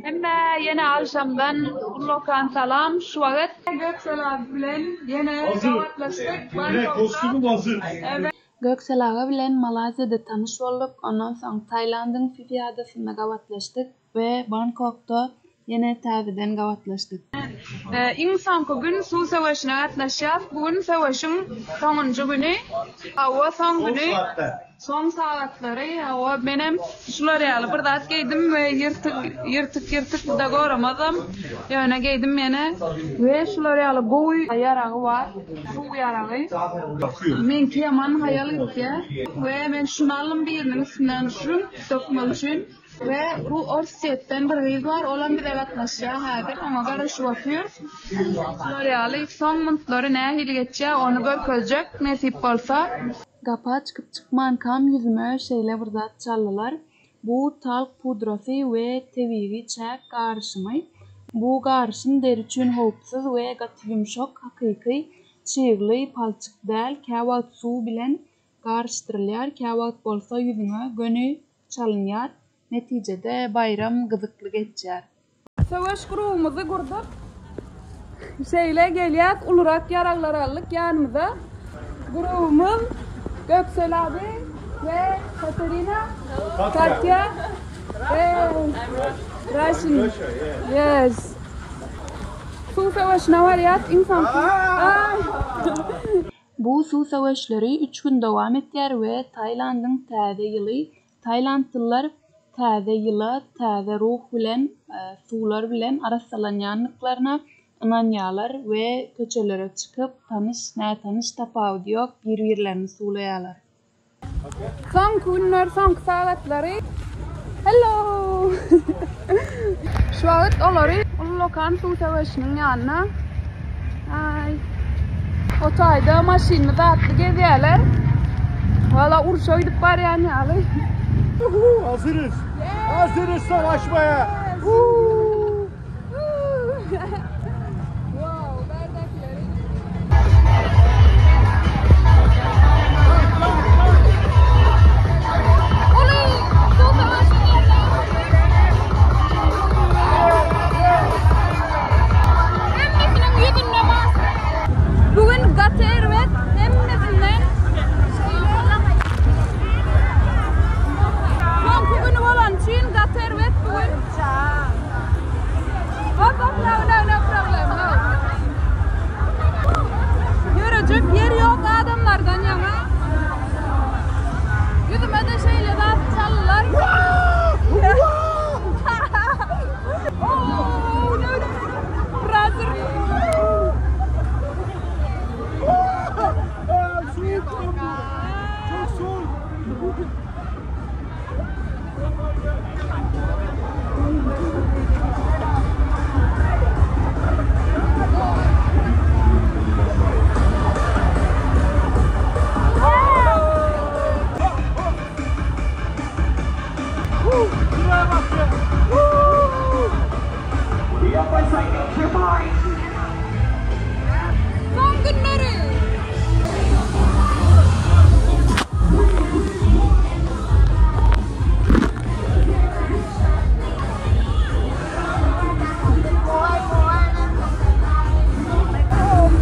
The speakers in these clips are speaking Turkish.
Hemme yine akşamdan lokan salam şu vakit Göksel abi bilen yine davatlaştık. Kostümüm hazır. Evet. Göksel ağa bilen Malazya'da tanış olduk. Ondan soň Tayland'ın FIFA adasynda gawatlaşdyk we Bangkok'ta yine täzeden gawatlaşdyk. İnsanko gün su savaşına atlaşacağız. Bugün savaşın sonuncu günü. Hava son günü. Son saatleri hava benim şuları alıp burada giydim ve yırtık da görmedim. Yani giydim yine ve şuları alıp bu yarağı var. Su yarağı. Men kiyaman hayal etti ve ben şunu aldım birinin üstünden düşürüm dokmal için. Ve bu orsiyetten bir kız var, olan bir evatlaşya hadir, ona karşı bakıyor. L'Oreal'ı son mutları ne hilgetçe onu görközecek, nasip olsa. Gapa çıkıp çıkman kam yüzüme şeyle burada çaldılar. Bu talk pudrası ve teviri çek karışımı. Bu karışım deri üçün hopsuz ve gat yumşak hakiki, çiğli, palçık del, kağıt su bilen karıştırılıyor. Kağıt bolsa yüzüme gönü çalınıyor. Neticede bayram gızıklı geçer. Savaş kurumuzu kurduk. Şeyle geliyak, ulurak yaraqlar aldık yanımıza. Grubumuz Göksel abi ve Katerina, Katya ve Raşin. Yes. Su savaşına var ya insan. Bu su savaşları 3 gün devam ettiler ve Tayland'ın täze yılı Taylandlılar täze ýyla, täze ruh bilen, suwlar bilen arasalanýanlyklarına inanýarlar we köçelere çykyp tanış tapawdy ýok bir-birlerini suwlaýarlar. Son günler, son saatlary. Hello. Şu wagt olary lokan su savaşynyň ýanyna. Ay. O taýda maşyny da atdy gezýärler. Wala urşa gidip barýanýarlar. Hazırız. Hazırız savaşmaya. Bugün gater ve hemmesinden bugün olan için gater ve bugün no problem. Yürüyecek yer yok adamlardan yana. Yüzüme de şeyle de çalılar. Oh, no. Brother. Çok soğuk. Şuraya bak ya. Son günleri.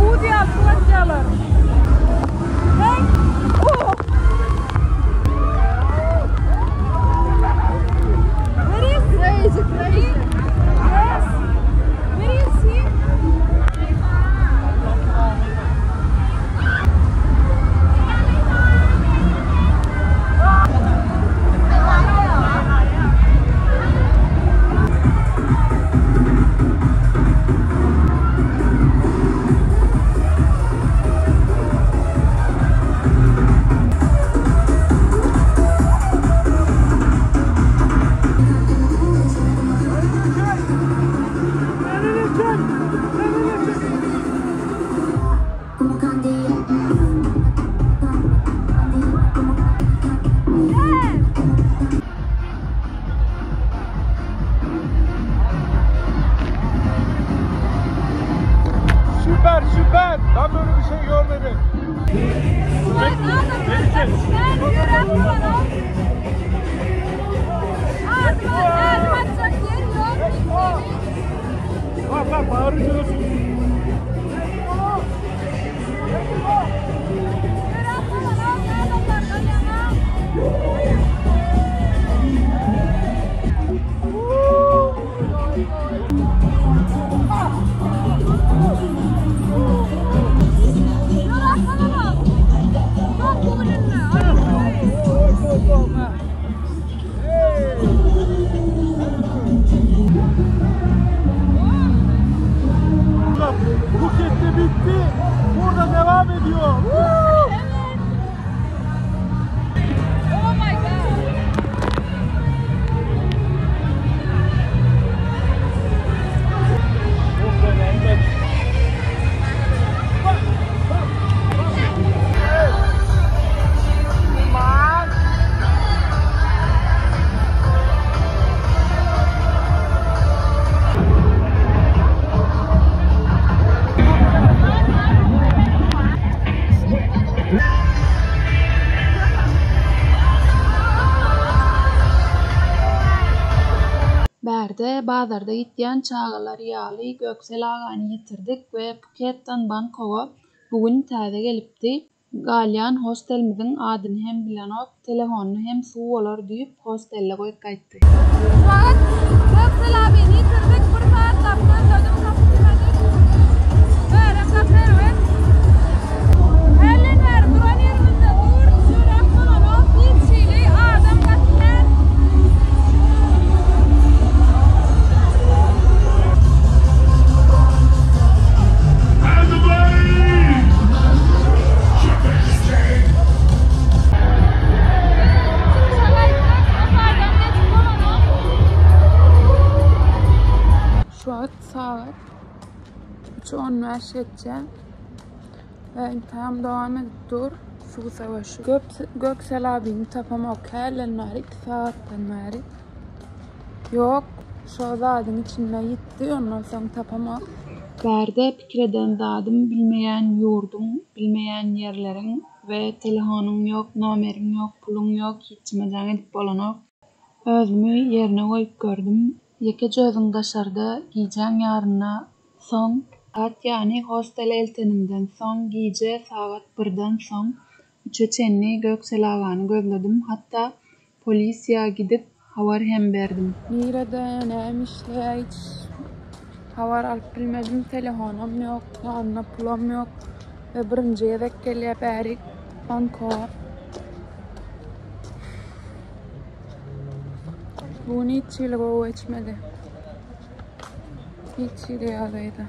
Bu diğer kuvvetçiler. Hey. Where is he? Is it ready? Yes. Where is he? Süper. Ben böyle bir şey görmedim. Hadi bağırıyoruz. Buket'te bitti. Burada devam ediyor. Oh my god. Bärde bazarda gitýän çagalar ýaly Göksel agany ýitirdik we Puketdan Bangkok'a bugün täze gelipdi. Galýan hostelimiziň adyny hem bilenok, telefonyny hem suw bolar diýip hostelle goýup gaýtdy. Göksel abiýni ýitirdik, bir saat tapdan dödüm tapdymadyk. Bäre kaferwet. Helen her duran ýerimizde dur, şurak bolanok, hiç şeýle adam gatlar. Şu an saat 3:10 ve imtihan devam edip dur. Suw savaşı. Göksel abiýni tapamak hälenler 2 saatdan beri. Yok, şu zadyň içinde gitti, ondan soň tapamak. Bärde pikir eden zadym bilmeýän ýurdum, bilmeýän ýerleriň we telefonyň ýok, nomeriň ýok, puluň ýok, hiçmeden edip bolanok. Özümi ýerine goýup gördüm. Ýeke gözüň gaşarda giýjäň ýaryna soň saat ýani hostel eltenimden soň giýje saat 1-den soň 3'e çenli Göksel agany gözledim. Hatta polisiýa gidip habar hem berdim. Nirede nämişle hiç habar alyp bilmedim. Telefonum ýok, ýanyna pulum ýok ve birinji ýerek gelýär bärik Bangkok. Bu hiç ýyly geçmedi. Hiç ýyly ýagdaýda.